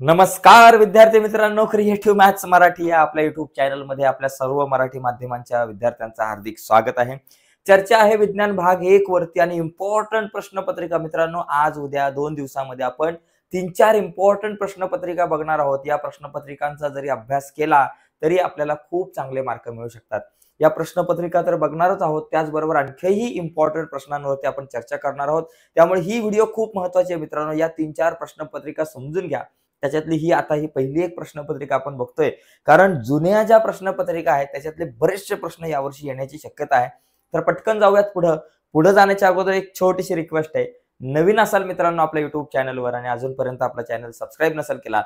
नमस्कार विद्यार्थी मित्रांनो, क्रिएटिव्ह मॅथ्स मराठी या आपल्या युट्यूब चॅनलमध्ये आपल्या सर्व मराठी माध्यमांच्या विद्यार्थ्यांचं हार्दिक स्वागत आहे. चर्चा आहे विज्ञान भाग 1 वरती आणि इम्पॉर्टंट प्रश्नपत्रिका. मित्रांनो, आज उद्या 2 दिवसांमध्ये आपण 3-4 इम्पॉर्टंट प्रश्नपत्रिका बघणार आहोत. या प्रश्नपत्रिकांचा जरी अभ्यास केला तरी आपल्याला खूप चांगले मार्क मिळू शकतात. या प्रश्नपत्रिका तर बघणारच आहोत, त्याचबरोबर आणखीही इम्पॉर्टंट प्रश्नांवरती आपण चर्चा करणार आहोत. त्यामुळे ही व्हिडिओ खूप महत्त्वाची आहे मित्रांनो. या 3-4 प्रश्नपत्रिका समजून घ्या. त्याच्यातली ही पहिली एक प्रश्नपत्रिका आपण बघतोय, कारण जुन्या ज्या प्रश्नपत्रिका आहेत त्याच्यातले बरेचसे प्रश्न यावर्षी येण्याची शक्यता आहे. तर पटकन जाऊयात पुढे जाण्याच्या अगोदर एक छोटीशी रिक्वेस्ट आहे. नवीन असाल मित्रांनो आपल्या युट्यूब चॅनलवर आणि अजूनपर्यंत आपला चॅनल सबस्क्राईब नसेल केला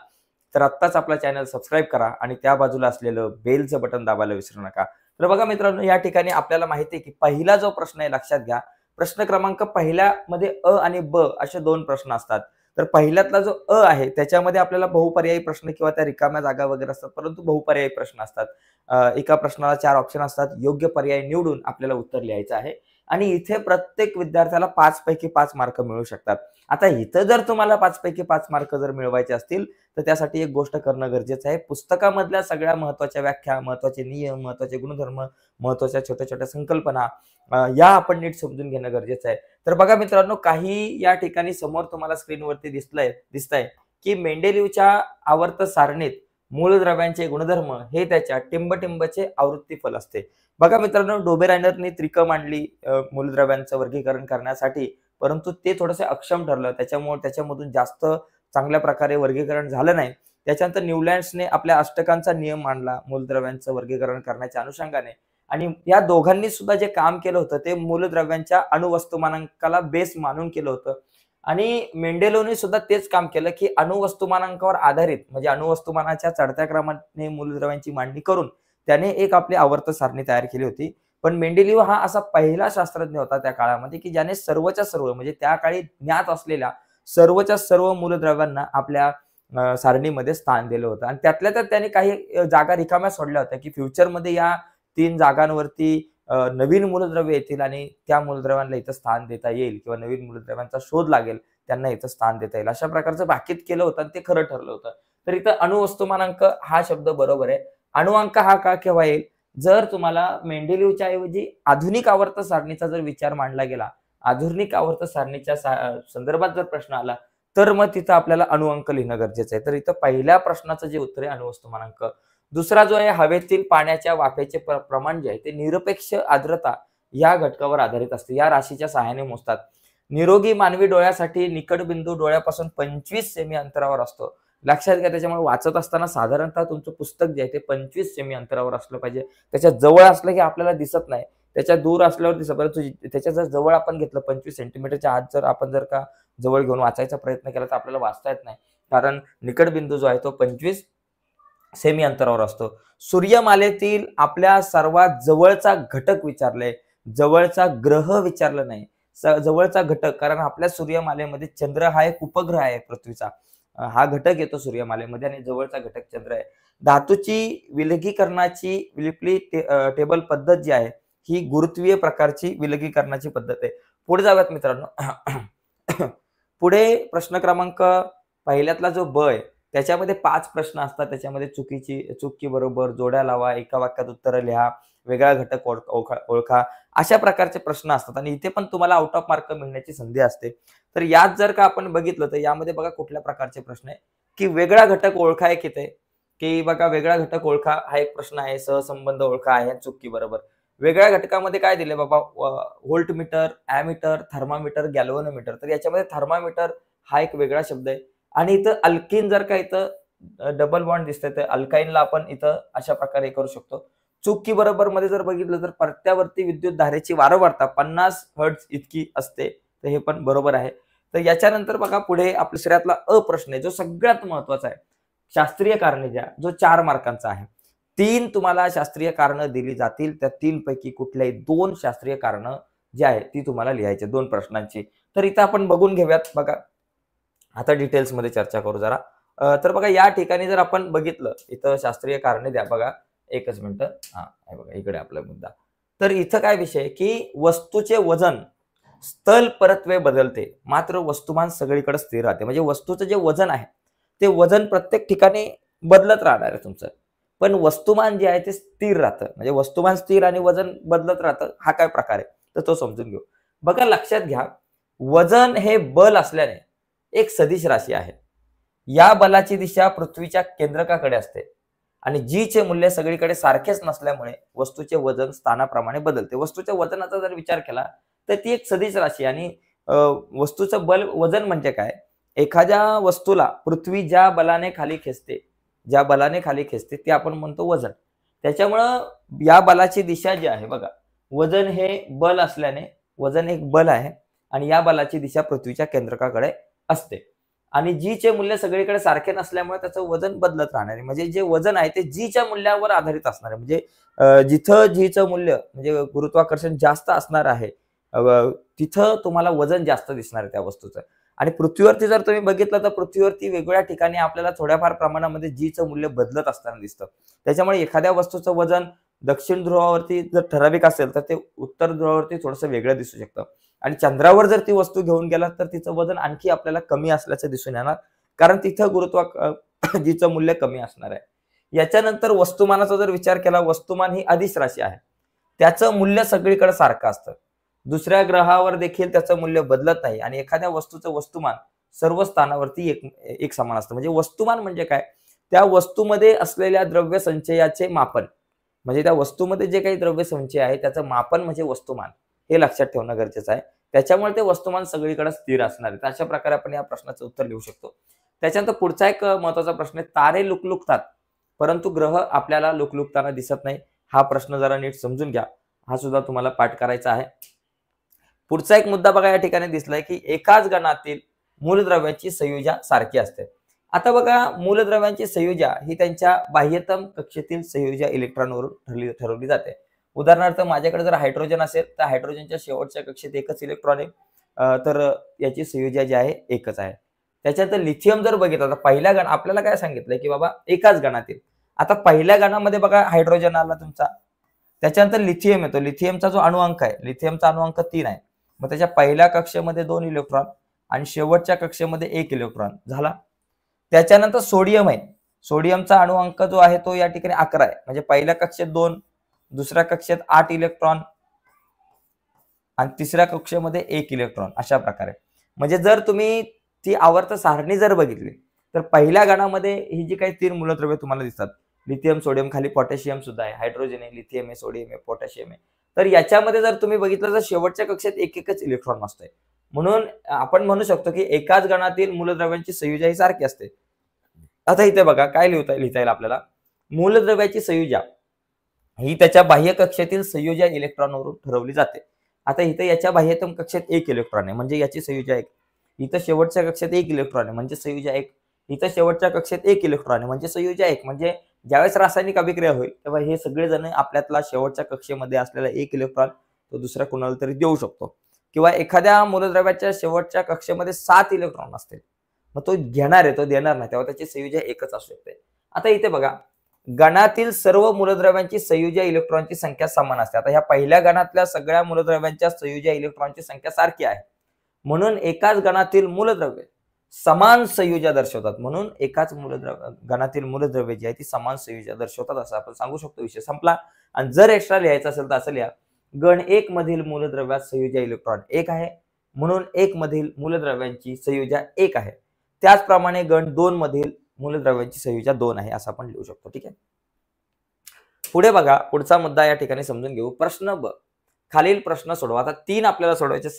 तर आत्ताच आपला चॅनल सबस्क्राईब करा आणि त्या बाजूला असलेलं बेलचं बटन दाबायला विसरू नका. तर बघा मित्रांनो, या ठिकाणी आपल्याला माहिती आहे की पहिला जो प्रश्न आहे, लक्षात घ्या, प्रश्न क्रमांक पहिल्यामध्ये अ आणि ब असे 2 प्रश्न असतात. तर पहिल्यातला जो अ आहे त्याच्यामध्ये आपल्याला बहुपर्यायी प्रश्न किंवा त्या रिकाम्या जागा वगैरे असतात, परंतु बहुपर्यायी प्रश्न असतात. एका प्रश्नाला 4 ऑप्शन असतात. योग्य पर्याय निवडून आपल्याला उत्तर लिहायचं आहे आणि इथे प्रत्येक विद्यार्थ्याला 5 पैकी 5 मार्क मिळू शकतात. आता इथं जर तुम्हाला 5 पैकी 5 मार्क जर मिळवायचे असतील तर त्यासाठी एक गोष्ट करणं गरजेचं आहे. पुस्तकामधल्या सगळ्या महत्त्वाच्या व्याख्या, महत्त्वाचे नियम, महत्त्वाचे गुणधर्म, महत्त्वाच्या छोट्या-छोट्या संकल्पना या आपण नीट समजून घेणं गरजेचं आहे. तर बघा मित्रांनो, काही या ठिकाणी समोर तुम्हाला स्क्रीनवरती दिसतंय की मेंडेलिव्हच्या आवर्त सारणीत मूलद्रव्यांचे गुणधर्म हे त्याच्या टिंबटिंबचे आवृत्तीफल असते. बघा मित्रांनो, डोबेरायनरनी त्रिकं मांडली मूलद्रव्यांचं वर्गीकरण करण्यासाठी, परंतु ते थोडंसं अक्षम ठरलं. त्याच्यामुळे त्याच्यामधून जास्त चांगल्या प्रकारे वर्गीकरण झालं नाही. त्याच्यानंतर न्यूलँड्सने आपल्या अष्टकांचा नियम मांडला मूलद्रव्यांचं वर्गीकरण करण्याच्या अनुषंगाने, आणि या दोघांनी सुद्धा जे काम केलं होतं ते मूलद्रव्यांच्या अणुवस्तुमानांकाला बेस मानून केलं होतं. आणि मेंडेलोने सुद्धा तेच काम केलं की अणुवस्तुमानांकावर आधारित, म्हणजे अणुवस्तुमानाच्या चढत्या क्रमाने मूलद्रव्यांची मांडणी करून त्याने एक आपली आवर्त सारणी तयार केली होती. पण मेंडेलिव्ह हा असा पहिला शास्त्रज्ञ होता त्या काळामध्ये की ज्याने सर्वच्या सर्व, म्हणजे त्या काळी ज्ञात असलेल्या सर्वच्या सर्व मूलद्रव्यांना आपल्या सारणीमध्ये स्थान दिलं होतं. आणि त्यातल्या त्यात त्याने काही जागा रिकाम्या सोडल्या होत्या की फ्युचरमध्ये या 3 जागांवरती नवीन मूलद्रव्य येतील आणि त्या मूलद्रव्यांना इथं स्थान देता येईल किंवा नवीन मूलद्रव्यांचा शोध लागेल, त्यांना इथं स्थान देता येईल, अशा प्रकारचं भाकीत केलं होतं आणि ते खरं ठरलं होतं. तर इथं अणुवस्तुमानांक हा शब्द बरोबर आहे. अणुअंक हा का केव्हा येईल? जर तुम्हाला मेंडेलिव्हच्या ऐवजी आधुनिक आवर्त सारणीचा जर विचार मांडला गेला, आधुनिक आवर्त सारणीच्या संदर्भात जर प्रश्न आला, तर मग तिथं आपल्याला अणुअंक लिहिणं गरजेचं आहे. तर इथं पहिल्या प्रश्नाचं जे उत्तर आहे अणुवस्तुमानांक. दुसरा जो आहे, हवेतील पाण्याच्या वाफेचे प्रमाण जे आहे ते निरपेक्ष आर्द्रता या घटकावर आधारित असते. या राशीच्या सहाय्याने मोजतात. निरोगी मानवी डोळ्यासाठी निकट बिंदू डोळ्यापासून 25 सेमी अंतरावर असतो. लक्षात घ्या, त्याच्यामुळे वाचत असताना साधारणतः तुमचं पुस्तक जे आहे ते 25 सेमी अंतरावर असलं पाहिजे. त्याच्या जवळ असलं की आपल्याला दिसत नाही, त्याच्या दूर असल्यावर दिसत. परंतु त्याच्या जर जवळ आपण घेतलं, 25 सेंटीमीटरच्या आत जर आपण का जवळ घेऊन वाचायचा प्रयत्न केला तर आपल्याला वाचता येत नाही, कारण निकट बिंदू जो आहे तो 25 सेमी अंतरावर असतो. सूर्यमालेतील आपल्या सर्वात जवळचा घटक विचारले, जवळचा ग्रह विचारलं नाही, जवळचा घटक. कारण आपल्या सूर्यमालेमध्ये चंद्र हा एक उपग्रह आहे पृथ्वीचा, हा घटक येतो सूर्यमालेमध्ये आणि जवळचा घटक चंद्र आहे. धातूची विलगीकरणाची विलिप्ली टेबल पद्धत जी आहे ही गुरुत्वीय प्रकारची विलगीकरणाची पद्धत आहे. पुढे जाऊयात मित्रांनो. पुढे प्रश्न क्रमांक पहिल्यातला जो ब आहे त्याच्यामध्ये 5 प्रश्न असतात. त्याच्यामध्ये चुकी बरोबर, जोड्या लावा, एका वाक्यात उत्तरं लिहा, वेगळा घटक ओळखा, अशा प्रकारचे प्रश्न असतात. आणि इथे पण तुम्हाला आउट ऑफ मार्क मिळण्याची संधी असते. तर यात जर का आपण बघितलं तर यामध्ये बघा कुठल्या प्रकारचे प्रश्न आहे की वेगळा घटक ओळखा एक येते, की बघा वेगळा घटक ओळखा हा एक प्रश्न आहे. सहसंबंध ओळखा आहे चुकी बरोबर. वेगळ्या घटकामध्ये काय दिले बाबा? Voltmeter, ammeter, thermometer, galvanometer. तर याच्यामध्ये थर्मामीटर हा एक वेगळा शब्द आहे. आणि इथं अल्किन जर का इथं डबल बॉन्ड दिसतंय तर अल्काईनला आपण इथं अशा प्रकारे करू शकतो. चुकी बरोबर मध्ये जर बघितलं तर पट्ट्यावरती विद्युत धारेची वारंवारता 50 हर्ट्झ इतकी असते, तर हे पण बरोबर आहे. तर याच्यानंतर बघा पुढे आपल्या दुसऱ्यातला अ प्रश्न आहे जो सगळ्यात महत्वाचा आहे. शास्त्रीय कारणे द्या, जो 4 मार्कांचा आहे. 3 तुम्हाला शास्त्रीय कारणं दिली जातील, त्या 3 पैकी कुठल्याही 2 शास्त्रीय कारणं जी आहेत ती तुम्हाला लिहायची 2 प्रश्नांची. तर इथं आपण बघून घेऊयात. बघा आता डिटेल्स मध्ये चर्चा करू जरा. तर बघा या ठिकाणी जर आपण बघितलं, इथं शास्त्रीय कारणे द्या. बघा एकच मिनिट. हा बघा इकडे आपला मुद्दा. तर इथं काय विषय की वस्तूचे वजन स्थल परत्वे बदलते, मात्र वस्तुमान सगळीकडे स्थिर राहते. म्हणजे वस्तूचं जे वजन आहे ते वजन प्रत्येक ठिकाणी बदलत राहणार आहे तुमचं. पण वस्तुमान जे आहे ते स्थिर राहतं. म्हणजे वस्तुमान स्थिर आणि वजन बदलत राहतं, हा काय प्रकार आहे? तर तो समजून घेऊ. बघा लक्षात घ्या, वजन हे बल असल्याने एक सदिश राशी आहे. या बलाची दिशा पृथ्वीच्या केंद्रकाकडे असते आणि जीचे मूल्य सगळीकडे सारखेच नसल्यामुळे वस्तूचे वजन स्थानाप्रमाणे बदलते. वस्तूच्या वजनाचा जर विचार केला तर ती एक सदिश राशी आणि वस्तूचं बल वजन म्हणजे काय? एखाद्या वस्तूला पृथ्वी ज्या बलाने खाली खेचते ते आपण म्हणतो वजन. त्याच्यामुळं या बलाची दिशा जी आहे बघा, वजन हे बल असल्याने वजन एक बल आहे आणि या बलाची दिशा पृथ्वीच्या केंद्रकाकडे असते आणि जीचे मूल्य सगळीकडे सारखे नसल्यामुळे त्याचं वजन बदलत राहणार आहे. म्हणजे जे वजन आहे ते जीच्या मूल्यावर आधारित असणार आहे. म्हणजे जिथं जीचं मूल्य म्हणजे गुरुत्वाकर्षण जास्त असणार आहे तिथं तुम्हाला वजन जास्त दिसणार आहे त्या वस्तूचं. आणि पृथ्वीवरती जर तुम्ही बघितलं तर पृथ्वीवरती वेगवेगळ्या ठिकाणी आपल्याला थोड्याफार प्रमाणामध्ये जीचं मूल्य बदलत असताना दिसतं. त्याच्यामुळे एखाद्या वस्तूचं वजन दक्षिण ध्रुवावरती जर ठराविक असेल तर ते उत्तर ध्रुवावरती थोडंसं वेगळं दिसू शकतं आणि चंद्रावर जर ती वस्तू घेऊन गेला तर तिचं वजन आणखी आपल्याला कमी असल्याचं दिसून येणार, कारण तिथं जीचं मूल्य कमी असणार आहे. याच्यानंतर वस्तुमानाचा जर विचार केला, वस्तुमान ही अदिश राशी आहे. त्याचं मूल्य सगळीकडे सारखं असतं. दुसऱ्या ग्रहावर देखील त्याचं मूल्य बदलत नाही आणि एखाद्या वस्तूचं वस्तुमान सर्व स्थानावरती एक समान असतं. म्हणजे वस्तुमान म्हणजे काय? त्या वस्तूमध्ये असलेल्या द्रव्य संचयाचे मापन. म्हणजे त्या वस्तूमध्ये जे काही द्रव्य संचय आहे त्याचं मापन म्हणजे वस्तुमान, हे लक्षात ठेवणं गरजेचं आहे. त्याच्यामुळे ते वस्तुमान सगळीकडे स्थिर असणार आहे. अशा प्रकारे आपण या प्रश्नाचं उत्तर लिहू शकतो. त्याच्यानंतर पुढचा एक महत्वाचा प्रश्न आहे, तारे लुकलुकतात परंतु ग्रह आपल्याला लुकलुकताना दिसत नाही. हा प्रश्न जरा नीट समजून घ्या, हा सुद्धा तुम्हाला पाठ करायचा आहे. पुढचा एक मुद्दा बघा या ठिकाणी दिसलाय की एकाच गणातील मूलद्रव्याची संयुजा सारखी असते. आता बघा, मूलद्रव्यांची संयुजा ही त्यांच्या बाह्यतम कक्षेतील संयुजा इलेक्ट्रॉनवरून ठरवली जाते. उदाहरणार्थ माझ्याकडे जर हायड्रोजन असेल तर हायड्रोजनच्या शेवटच्या कक्षेत एकच इलेक्ट्रॉन आहे, तर याची संयुजा जी आहे एकच आहे. त्याच्यानंतर लिथियम जर बघितलं तर पहिल्या गण आपल्याला काय सांगितलंय की बाबा एकाच गणातील. आता पहिल्या गणामध्ये बघा हायड्रोजन आला तुमचा, त्याच्यानंतर लिथियम येतो. लिथियमचा जो अणुअंक आहे, लिथियमचा अणुअंक 3 आहे. मग त्याच्या पहिल्या कक्षेमध्ये 2 इलेक्ट्रॉन आणि शेवटच्या कक्षेमध्ये 1 इलेक्ट्रॉन झाला. त्याच्यानंतर सोडियम आहे. सोडियमचा अणुअंक जो आहे तो या ठिकाणी 11 आहे. म्हणजे पहिल्या कक्षेत 2, दुसऱ्या कक्षेत 8 इलेक्ट्रॉन आणि तिसऱ्या कक्षेमध्ये 1 इलेक्ट्रॉन, अशा प्रकारे. म्हणजे जर तुम्ही ती आवर्त सारणी जर बघितली तर पहिल्या गणामध्ये ही जी काही 3 मूलद्रव्ये तुम्हाला दिसतात, लिथियम, सोडियम, खाली पोटॅशियम सुद्धा आहे, हायड्रोजन आहे, लिथियम आहे, सोडियम आहे, पोटॅशियम आहे. तर याच्यामध्ये जर तुम्ही बघितलं तर शेवटच्या कक्षेत एकच इलेक्ट्रॉन असतंय. म्हणून आपण म्हणू शकतो की एकाच गणातील मूलद्रव्यांची संयुजा ही सारखी असते. आता इथे बघा काय लिहिता येईल आपल्याला, मूलद्रव्याची संयुजा ही त्याच्या बाह्य कक्षेतील संयुजा इलेक्ट्रॉनवरून ठरवली जाते. आता इथे याच्या बाह्यतम कक्षेत 1 इलेक्ट्रॉन आहे म्हणजे याची संयुजा 1. इथं शेवटच्या कक्षेत 1 इलेक्ट्रॉन आहे म्हणजे संयुजा 1. इथं शेवटच्या कक्षेत 1 इलेक्ट्रॉन आहे म्हणजे संयुजा 1. म्हणजे ज्यावेळेस रासायनिक अभिक्रिया होईल तेव्हा हे सगळेजण आपल्यातला शेवटच्या कक्षेमध्ये असलेला 1 इलेक्ट्रॉन तो दुसऱ्या कोणाला तरी देऊ शकतो. किंवा एखाद्या मूलद्रव्याच्या शेवटच्या कक्षेमध्ये 7 इलेक्ट्रॉन असतील, मग तो घेणार आहे, तो देणार नाही, तेव्हा त्याची संयुजा एकच असू शकते. आता इथे बघा, गणातील सर्व मूलद्रव्यांची संयुजा इलेक्ट्रॉनची संख्या समान असते. आता ह्या पहिल्या गणातल्या सगळ्या मूलद्रव्यांच्या संयुजा इलेक्ट्रॉनची संख्या सारखी आहे, म्हणून एकाच गणातील मूलद्रव्ये समान संयुजा दर्शवतात. म्हणून एकाच गणातील मूलद्रव्ये जी आहे ती समान संयुजा दर्शवतात असं आपण सांगू शकतो. विषय संपला. आणि जर एक्स्ट्रा लिहायचं असेल तर असं लिहा, गण 1 मधील मूलद्रव्यात संयुजा इलेक्ट्रॉन 1 आहे म्हणून 1 मधील मूलद्रव्यांची संयुजा 1 आहे. त्याचप्रमाणे गण 2 मधील मूलद्रव्यांची संयुजा 2 आहे असं आपण लिहू शकतो. ठीक आहे. पुढे बघा, पुढचा मुद्दा या ठिकाणी समजून घेऊ. प्रश्न ब, खालील प्रश्न सोडवा. आता 3 आपल्याला सोडवायचे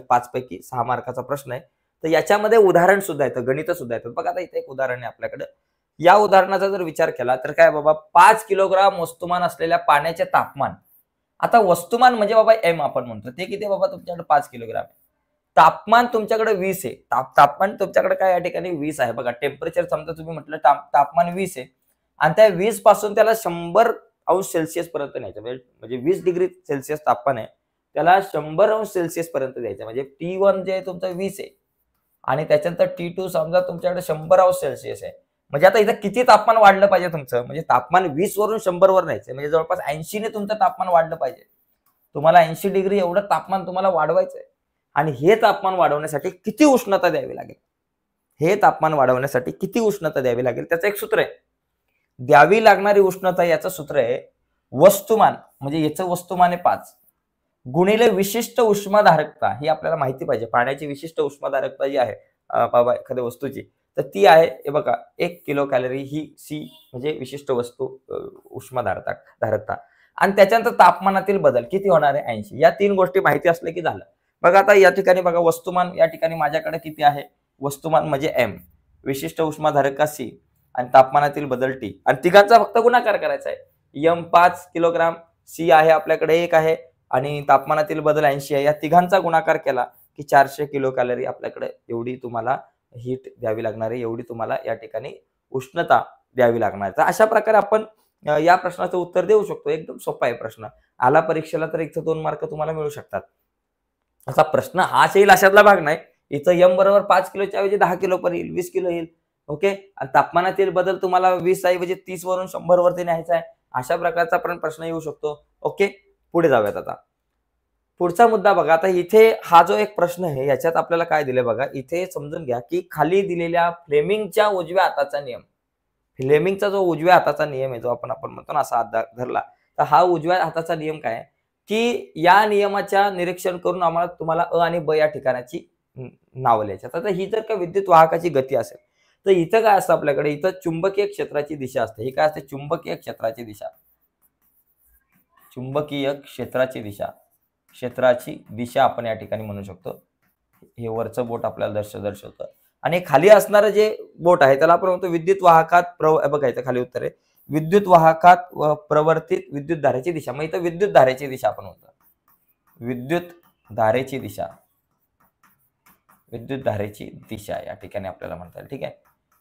5 पैकी 6 मार्काचा प्रश्न आहे. तर याच्यामध्ये उदाहरण सुद्धा येतं, गणित सुद्धा येतं. बघा आता इथे एक उदाहरण आहे आपल्याकडे. या उदाहरणाचा जर विचार केला तर काय बाबा, 5 किलोग्राम वस्तुमान असलेल्या पाण्याचे तापमान. आता वस्तुमान म्हणजे बाबा एम आपण म्हणतो, ते किती बाबा तुमच्याकडे 5 किलोग्राम आहे. तापमान तुमच्याकडे 20 आहे. तापमान तुमच्याकडे काय या ठिकाणी 20 आहे. बघा टेम्परेचर समजा तुम्ही म्हटलं तापमान 20 आहे आणि त्या 20 पासून त्याला 100 अंश सेल्सिअस पर्यंत न्यायचं. म्हणजे 20 डिग्री सेल्सिअस तापमान आहे, त्याला 100 अंश सेल्सिअस पर्यंत द्यायचं. म्हणजे T1 जे आहे तुमचं 20 आहे आणि त्याच्यानंतर T2 समजा तुमच्याकडे 100 अंश सेल्सिअस आहे. म्हणजे आता इथं किती तापमान वाढलं पाहिजे तुमचं, म्हणजे तापमान 20 वरून 100 वर न्यायचं. म्हणजे जवळपास 80 ने तुमचं तापमान वाढलं पाहिजे. तुम्हाला 80 डिग्री एवढं तापमान तुम्हाला वाढवायचं आहे आणि हे तापमान वाढवण्यासाठी किती उष्णता द्यावी लागेल हे तापमान वाढवण्यासाठी किती उष्णता द्यावी लागेल त्याचं एक सूत्र आहे. द्यावी लागणारी उष्णता याचं सूत्र आहे वस्तुमान, म्हणजे याचं वस्तुमान आहे 5 गुणिले विशिष्ट उष्माधारकता. ही आपल्याला माहिती पाहिजे. पाण्याची विशिष्ट उष्माधारकता जी आहे बाबा एखाद्या वस्तूची, तर ती आहे हे बघा 1 किलो कॅलरी. ही सी म्हणजे विशिष्ट वस्तू उष्माधारकता. आणि त्याच्यानंतर तापमानातील बदल किती होणार आहे 80. या 3 गोष्टी माहिती असल्या की झालं. बघा आता या ठिकाणी बघा वस्तुमान या ठिकाणी माझ्याकडे किती आहे. वस्तुमान म्हणजे एम, विशिष्ट उष्माधारकता सी आणि तापमानातील बदल टी, आणि तिघांचा फक्त गुणाकार करायचा आहे. एम 5 किलोग्राम, सी आहे आपल्याकडे 1 आहे आणि तापमानातील बदल 80 आहे. या तिघांचा गुणाकार केला की 400 किलो कॅलरी आपल्याकडे एवढी तुम्हाला हीट द्यावी लागणार आहे, एवढी तुम्हाला या ठिकाणी उष्णता द्यावी लागणार आहे. तर अशा प्रकारे आपण या प्रश्नाचं उत्तर देऊ शकतो. एकदम सोपा आहे प्रश्न. आला परीक्षेला तर इथं 2 मार्क तुम्हाला मिळू शकतात. असा प्रश्न हाच येईल अशातला भाग नाही. इथं एम बरोबर 5 किलोच्या ऐवजी 10 किलो पण येईल, 20 किलो येईल. ओके. आणि तापमानातील बदल तुम्हाला 20 ऐवजी 30 वरून 100 वरती न्यायचा आहे. अशा प्रकारचा पण प्रश्न येऊ शकतो. ओके. पुढे जाऊयात आता. पुढचा मुद्दा बघा. आता इथे हा जो एक प्रश्न आहे याच्यात आपल्याला काय दिलंय बघा. इथे समजून घ्या की खाली दिलेल्या फ्लेमिंगच्या उजव्या हाताचा नियम, फ्लेमिंगचा जो उजव्या हाताचा नियम आहे, जो आपण म्हणतो ना असा हात धरला, तर हा उजव्या हाताचा नियम काय आहे की या नियमाच्या निरीक्षण करून आम्हाला तुम्हाला अ आणि ब या ठिकाणाची नावं लिहायची. आता ही जर का विद्युत वाहकाची गती असेल तर इथं काय असतं आपल्याकडे, इथं चुंबकीय क्षेत्राची दिशा असते. ही काय असते, चुंबकीय क्षेत्राची दिशा. चुंबकीय क्षेत्राची दिशा आपण या ठिकाणी म्हणू शकतो. हे वरचं बोट आपल्याला दर्शवतं आणि खाली असणारं जे बोट आहे त्याला आपण म्हणतो विद्युत वाहकात बघा इथं खाली उत्तर आहे विद्युत वाहकात प्रवर्तित विद्युत धारेची दिशा. मग इथं विद्युत धारेची दिशा आपण म्हणतो, विद्युत धारेची दिशा या ठिकाणी आपल्याला म्हणता येईल. ठीक आहे.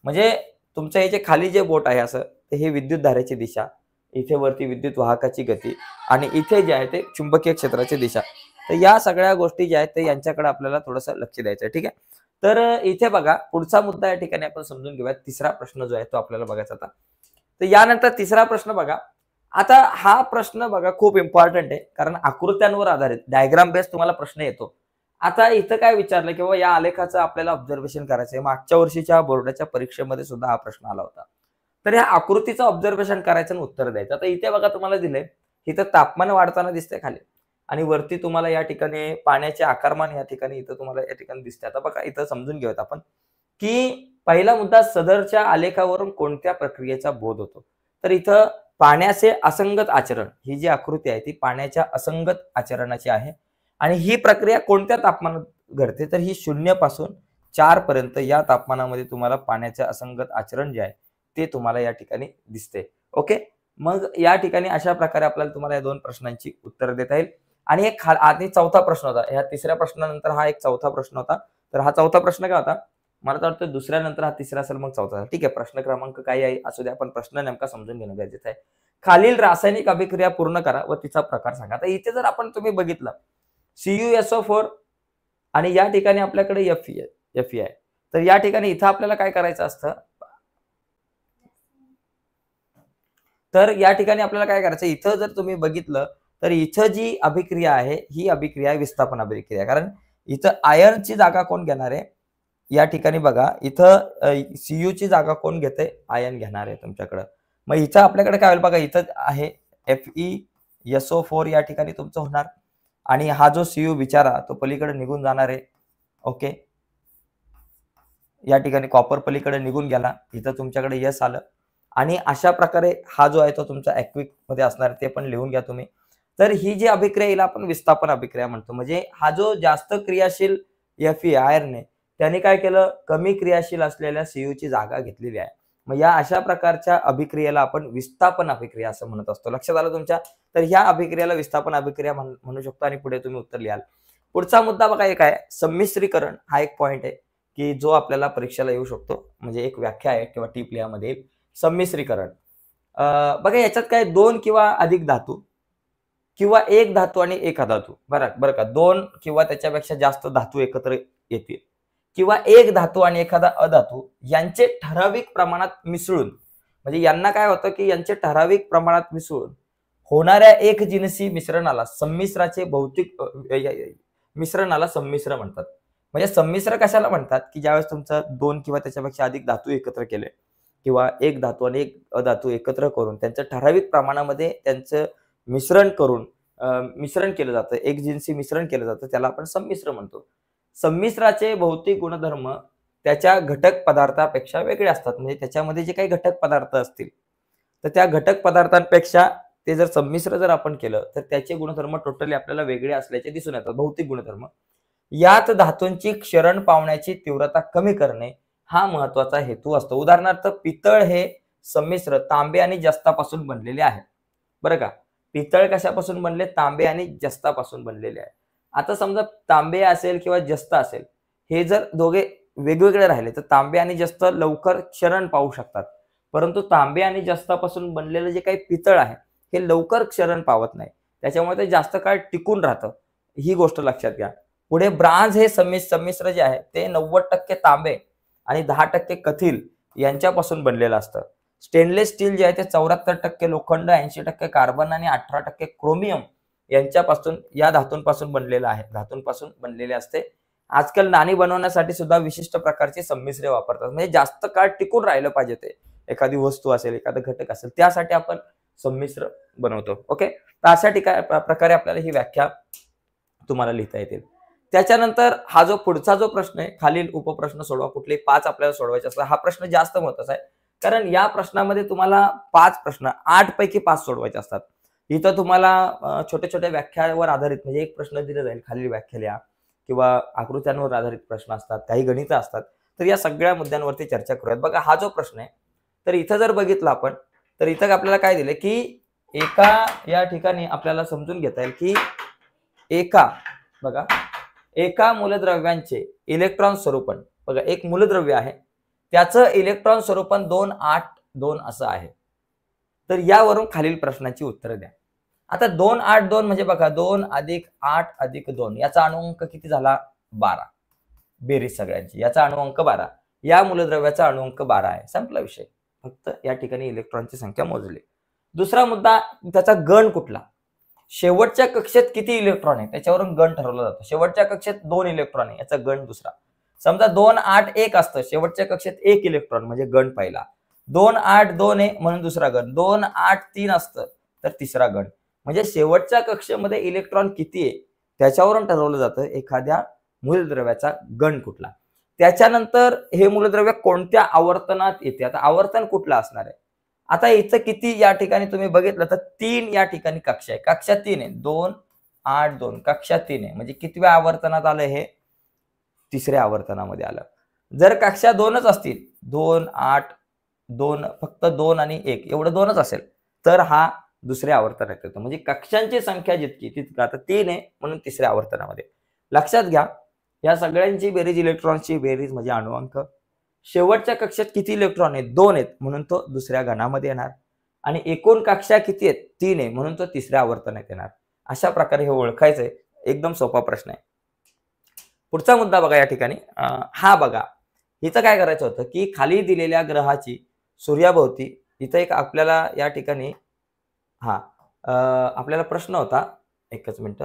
म्हणजे तुमच्या याचे खाली जे बोट आहे असं, हे विद्युत धारेची दिशा, इथे वरती विद्युत वाहकाची गती आणि इथे जे आहे ते चुंबकीय क्षेत्राची दिशा. तर या सगळ्या गोष्टी ज्या आहेत ते यांच्याकडे आपल्याला थोडंसं लक्ष द्यायचं आहे. ठीक आहे. तर इथे बघा पुढचा मुद्दा या ठिकाणी आपण समजून घेऊया. तिसरा प्रश्न जो आहे तो आपल्याला बघायचा आता. तर यानंतर तिसरा प्रश्न बघा. आता हा प्रश्न बघा खूप इम्पॉर्टंट आहे, कारण आकृत्यांवर आधारित डायग्राम बेस तुम्हाला प्रश्न येतो. आता इथं काय विचारलं की बाबा या आलेखाचं आपल्याला ऑब्झर्वेशन करायचंय. मागच्या वर्षीच्या बोर्डाच्या परीक्षेमध्ये सुद्धा हा प्रश्न आला होता. तर या आकृतीचं ऑब्झर्वेशन करायचं आणि उत्तर द्यायचं. आता इथे बघा तुम्हाला दिलंय, इथं तापमान वाढताना दिसतंय खाली आणि वरती तुम्हाला या ठिकाणी पाण्याचे आकारमान या ठिकाणी इथं तुम्हाला या ठिकाणी दिसते. आता बघा इथं समजून घेऊयात आपण की पहिला मुद्दा, सदरच्या आलेखावरून कोणत्या प्रक्रियेचा बोध होतो. तर इथं पाण्याचे असंगत आचरण, ही जी आकृती आहे ती पाण्याच्या असंगत आचरणाची आहे आणि ही प्रक्रिया कोणत्या तापमानात घडते, तर ही 0 पासून 4 पर्यंत या तापमानामध्ये तुम्हाला पाण्याचे असंगत आचरण जे आहे ते तुम्हाला या ठिकाणी दिसते. ओके. मग या ठिकाणी अशा प्रकारे आपल्याला तुम्हाला या 2 प्रश्नांची उत्तर देता येईल. आणि एक आधी चौथा प्रश्न होता. ह्या तिसऱ्या प्रश्नानंतर हा एक चौथा प्रश्न होता. तर हा चौथा प्रश्न काय होता, मला तर वाटतं दुसऱ्यानंतर हा तिसरा असेल मग चौथा. ठीक आहे. प्रश्न क्रमांक काही आहे असू द्या, पण प्रश्न नेमका समजून घेणं गरजेचं आहे. खालील रासायनिक अभिक्रिया पूर्ण करा व तिचा प्रकार सांगा. तर इथे जर आपण तुम्ही बघितलं CuSO4 आणि या ठिकाणी आपल्याकडे Fe आहे. तर या ठिकाणी इथं आपल्याला काय करायचं असतं, तर या ठिकाणी आपल्याला काय करायचं, इथं जर तुम्ही बघितलं तर इथं जी अभिक्रिया आहे ही अभिक्रिया आहे विस्थापन अभिक्रिया. कारण इथं आयर्नची जागा कोण घेणार आहे, या ठिकाणी बघा इथं Cu ची जागा कोण घेते, आयर्न घेणार आहे तुमच्याकडं. मग इथं आपल्याकडे काय होईल बघा, इथं आहे FeSO4 या ठिकाणी तुमचं होणार आणि हा जो Cu बिचारा तो पलीकडे निघून जाणार आहे. ओके. या ठिकाणी कॉपर पलीकडे निघून गेला, इथं तुमच्याकडे यस आलं आणि अशा प्रकारे हा जो आहे तो तुमचा ॲक्विक मध्ये असणार, ते पण लिहून घ्या तुम्ही. तर ही जी अभिक्रिया हिला आपण विस्थापन अभिक्रिया म्हणतो. म्हणजे हा जो जास्त क्रियाशील Fe आयर्न आहे त्याने काय केलं, कमी क्रियाशील असलेल्या Cu ची जागा घेतलेली आहे. मग या अशा प्रकारच्या अभिक्रियेला आपण विस्थापन अभिक्रिया असं म्हणत असतो. लक्षात आलं तुमच्या. तर ह्या अभिक्रियेला विस्थापन अभिक्रिया म्हणू शकतो आणि पुढे तुम्ही उत्तर लिहाल. पुढचा मुद्दा बघा एक आहे संमिश्रीकरण. हा एक पॉइंट आहे की जो आपल्याला परीक्षेला येऊ शकतो, म्हणजे एक व्याख्या आहे किंवा टिप लिहामध्ये संमिश्रीकरण. बघा याच्यात काय 2 किंवा अधिक धातू किंवा एक धातू आणि एक अधातू, बरं का, 2 किंवा त्याच्यापेक्षा जास्त धातू एकत्र येतील किंवा एक धातू आणि एखादा अधातू यांचे ठराविक प्रमाणात मिसळून, म्हणजे यांना काय होतं की यांचे ठराविक प्रमाणात मिसळून होणाऱ्या एक जिनसी मिश्रणाला संमिश्राचे भौतिक मिश्रणाला संमिश्र म्हणतात. म्हणजे संमिश्र कशाला म्हणतात की ज्यावेळेस तुमचं 2 किंवा त्याच्यापेक्षा अधिक धातू एकत्र केले किंवा एक धातू आणि एक अधातू एकत्र करून त्यांचं ठराविक प्रमाणामध्ये त्यांचं मिश्रण करून मिश्रण केलं जातं, एक जिन्सी मिश्रण केलं जातं, त्याला आपण संमिश्र म्हणतो. संमिश्राचे भौतिक गुणधर्म त्याच्या घटक पदार्थापेक्षा वेगळे असतात. म्हणजे त्याच्यामध्ये जे काही घटक पदार्थ असतील तर त्या घटक पदार्थांपेक्षा ते जर संमिश्र जर आपण केलं तर त्याचे गुणधर्म टोटली आपल्याला वेगळे असल्याचे दिसून येतात, भौतिक गुणधर्म. यात धातूंची क्षरण पावण्याची तीव्रता कमी करणे हा महत्वाचा हेतू असतो. उदाहरणार्थ पितळ हे संमिश्र तांबे आणि जस्तापासून बनलेले आहे. बरं का, पितळ कशापासून बनले? तांबे आणि जस्तापासून बनलेले आहे. आता समजा तांबे असेल किंवा जस्त असेल, हे जर दोघे वेगवेगळे राहिले तर तांबे आणि जस्त लवकर क्षरण पावू शकतात, परंतु तांबे आणि जस्तापासून बनलेलं जे काही पितळ आहे हे लवकर क्षरण पावत नाही, त्याच्यामुळे ते जास्त काळ टिकून राहतं. ही गोष्ट लक्षात घ्या. पुढे ब्रांझ हे संमिश्र जे आहे ते 90% तांबे आणि 10% कथील यांच्यापासून बनलेलं असतं. स्टेनलेस स्टील जे आहे ते 74% लोखंड, 80% कार्बन आणि 18% क्रोमियम यांच्यापासून, या धातूंपासून बनलेलं आहे, धातूंपासून बनलेले असते. आजकाल नाणी बनवण्यासाठी सुद्धा विशिष्ट प्रकारचे संमिश्रे वापरतात, म्हणजे जास्त काळ टिकून राहिलं पाहिजे ते, एखादी वस्तू असेल, एखादा घटक असेल, त्यासाठी आपण संमिश्र बनवतो. ओके, तर अशा प्रकारे आपल्याला ही व्याख्या तुम्हाला लिहिता येतील. त्याच्यानंतर हा जो पुढचा जो प्रश्न आहे, खालील उपप्रश्न सोडवा, कुठले 5 आपल्याला सोडवायचे असतात. हा प्रश्न जास्त महत्वाचा आहे, कारण या प्रश्नामध्ये तुम्हाला 5 प्रश्न 8 पैकी 5 सोडवायचे असतात. इथं तुम्हाला छोट्या छोट्या व्याख्यावर आधारित, म्हणजे एक प्रश्न दिला जाईल, खालील व्याख्या लिहा, किंवा आकृत्यांवर आधारित प्रश्न असतात, काही गणित असतात. तर या सगळ्या मुद्द्यांवरती चर्चा करूयात. बघा, हा जो प्रश्न आहे, तर इथं जर बघितलं आपण, तर इथं आपल्याला काय दिले की एका या ठिकाणी आपल्याला समजून घेता येईल की एका मूलद्रव्यांचे इलेक्ट्रॉन स्वरूपन, बघा एक मूलद्रव्य आहे, त्याचं इलेक्ट्रॉन स्वरूपन 2, 8, 2 असं आहे. तर यावरून खालील प्रश्नाची उत्तरं द्या. आता 2, 8, 2 म्हणजे बघा 2 अधिक 8 अधिक 2 याचा अणुअंक किती झाला? 12. बेरीज सगळ्यांची, याचा अणुअंक 12, या मूलद्रव्याचा अणुअंक 12 आहे. संपला विषय. फक्त या ठिकाणी इलेक्ट्रॉनची संख्या मोजली. दुसरा मुद्दा, त्याचा गण कुठला? शेवटच्या कक्षेत किती इलेक्ट्रॉन आहे त्याच्यावरून गण ठरवला जातो. शेवटच्या कक्षेत 2 इलेक्ट्रॉन आहे, याचा गण दुसरा. समजा 2, 8, 1 असतं, शेवटच्या कक्षेत 1 इलेक्ट्रॉन म्हणजे गण पहिला. 2, 8, 2 आहे म्हणून दुसरा गण. 2, 8, 3 असतं तर तिसरा गण. म्हणजे शेवटच्या कक्षेमध्ये इलेक्ट्रॉन किती आहे त्याच्यावरून ठरवलं जातं एखाद्या मूलद्रव्याचा गण कुठला. त्याच्यानंतर हे मूलद्रव्य कोणत्या आवर्तनात येते. आता आवर्तन कुठलं असणार आहे? आता इथं किती या ठिकाणी तुम्ही बघितलं तर 3 या ठिकाणी कक्षा आहे. कक्षा 3 आहे. 2, 8, 2 कक्षा 3 आहे. म्हणजे कितव्या आवर्तनात आलं? हे तिसऱ्या आवर्तनामध्ये आलं. जर कक्षा 2च असतील, 2, 8, 2, फक्त 2 आणि 1 एवढं 2च असेल तर हा दुसऱ्या आवर्तनात येतो. म्हणजे कक्षांची संख्या जितकी तितका, आता 3 आहे म्हणून तिसऱ्या आवर्तनामध्ये. लक्षात घ्या, या सगळ्यांची बेरीज, इलेक्ट्रॉनची बेरीज म्हणजे अणुअंक. शेवटच्या कक्षेत किती इलेक्ट्रॉन आहेत? 2 आहेत म्हणून तो दुसऱ्या गणामध्ये येणार. आणि एकूण कक्षा किती आहेत? 3 आहे म्हणून तो तिसऱ्या आवर्तनात येणार. अशा प्रकारे हे ओळखायचंय. एकदम सोपा प्रश्न आहे. पुढचा मुद्दा बघा या ठिकाणी, हा बघा, इथं काय करायचं होतं की खाली दिलेल्या ग्रहाची सूर्याभोवती, इथं एक आपल्याला या ठिकाणी आपल्याला प्रश्न होता, एकच मिनिट.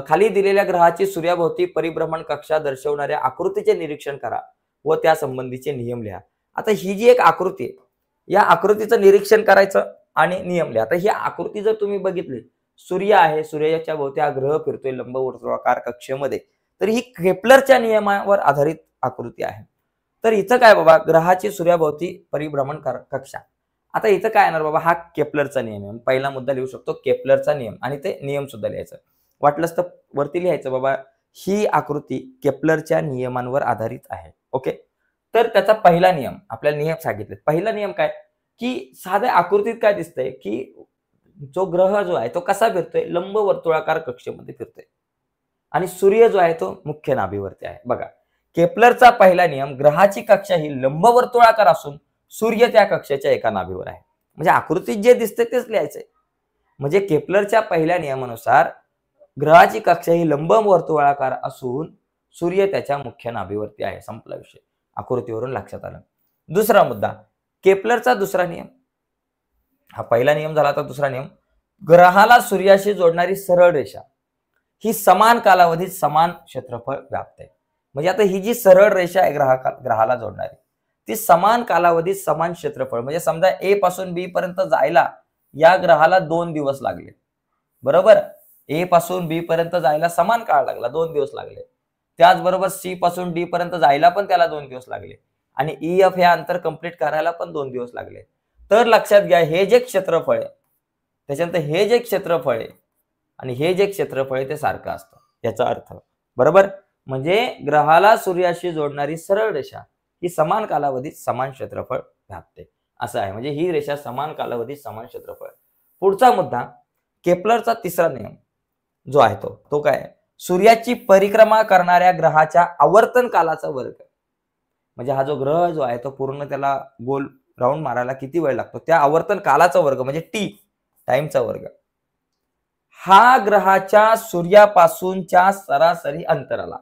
खाली दिलेल्या ग्रहाची सूर्याभोवती परिभ्रमण कक्षा दर्शवणाऱ्या आकृतीचे निरीक्षण करा व त्या संबंधीचे नियम लिहा. आता ही जी एक आकृती आहे, या आकृतीचं निरीक्षण करायचं आणि नियम लिहा. आता ही आकृती जर तुम्ही बघितली, सूर्य आहे, सूर्याच्या भोवती हा ग्रह फिरतोय लंबवर्तुळाकार कक्षेमध्ये, तर ही केप्लरच्या नियमावर आधारित आकृती आहे. तर इथं काय बाबा, ग्रहाची सूर्याभोवती परिभ्रमण कक्षा. आता इथं काय येणार बाबा, हा केप्लरचा नियम आहे. पहिला मुद्दा लिहू शकतो केप्लरचा नियम, आणि ते नियम सुद्धा लिहायचं. वाटलंच तर वरती लिहायचं बाबा, ही आकृती केप्लरच्या नियमांवर आधारित आहे. ओके, तर त्याचा पहिला नियम आपल्याला नियम सांगितले. पहिला नियम काय की साध्या आकृतीत काय दिसतंय की जो ग्रह जो आहे तो कसा फिरतोय? लंबवर्तुळाकार कक्षेमध्ये फिरतोय, आणि सूर्य जो आहे तो मुख्य नाभीवरती आहे. बघा, केप्लरचा पहिला नियम, ग्रहाची कक्षा ही लंबवर्तुळाकार असून सूर्य त्या कक्षेच्या एका नाभीवर आहे. म्हणजे आकृतीत जे दिसते तेच लिहायचंय. म्हणजे केप्लरच्या पहिल्या नियमानुसार ग्रहाची कक्षा ही लंबवर्तुळाकार असून सूर्य त्याच्या मुख्य नाभीवरती आहे. संपला विषय. आकृतीवरून लक्षात आलं. दुसरा मुद्दा, केप्लरचा दुसरा नियम. हा पहिला नियम झाला, आता दुसरा नियम, ग्रहाला सूर्याशी जोडणारी सरळ रेषा ही समान कालावधीत समान क्षेत्रफळ व्यापते. म्हणजे आता ही जी सरळ रेषा आहे ग्रहाला जोडणारी, ती समान कालावधीत समान क्षेत्रफळ, म्हणजे समजा ए पासून बी पर्यंत जायला या ग्रहाला 2 दिवस लागले, बरोबर. ए पासून बी पर्यंत जायला समान काळ लागला, 2 दिवस लागले. त्याचबरोबर सी पासून डी पर्यंत जायला पण त्याला 2 दिवस लागले आणि ई एफ हे अंतर कंप्लीट करायला पण 2 दिवस लागले. तर लक्षात घ्या, हे जे क्षेत्रफळ आहे, त्याच्यानंतर हे जे क्षेत्रफळ आहे आणि हे जे क्षेत्रफळ आहे ते सारखं असतं, याचा अर्थ, बरोबर. म्हणजे ग्रहाला सूर्याशी जोडणारी सरळ रेषा ही समान कालावधीत समान क्षेत्रफळ व्यापते, असं आहे. म्हणजे ही रेषा समान कालावधीत समान क्षेत्रफळ. पुढचा मुद्दा, केपलरचा तिसरा नियम जो आहे तो काय आहे? सूर्याची परिक्रमा करणाऱ्या ग्रहाच्या आवर्तन कालाचा वर्ग. म्हणजे हा जो ग्रह जो आहे तो पूर्ण त्याला गोल राऊंड मारायला किती वेळ लागतो, त्या आवर्तन कालाचा वर्ग म्हणजे टी, टाइमचा वर्ग. हा ग्रहाच्या सूर्यापासूनच्या सरासरी अंतराला,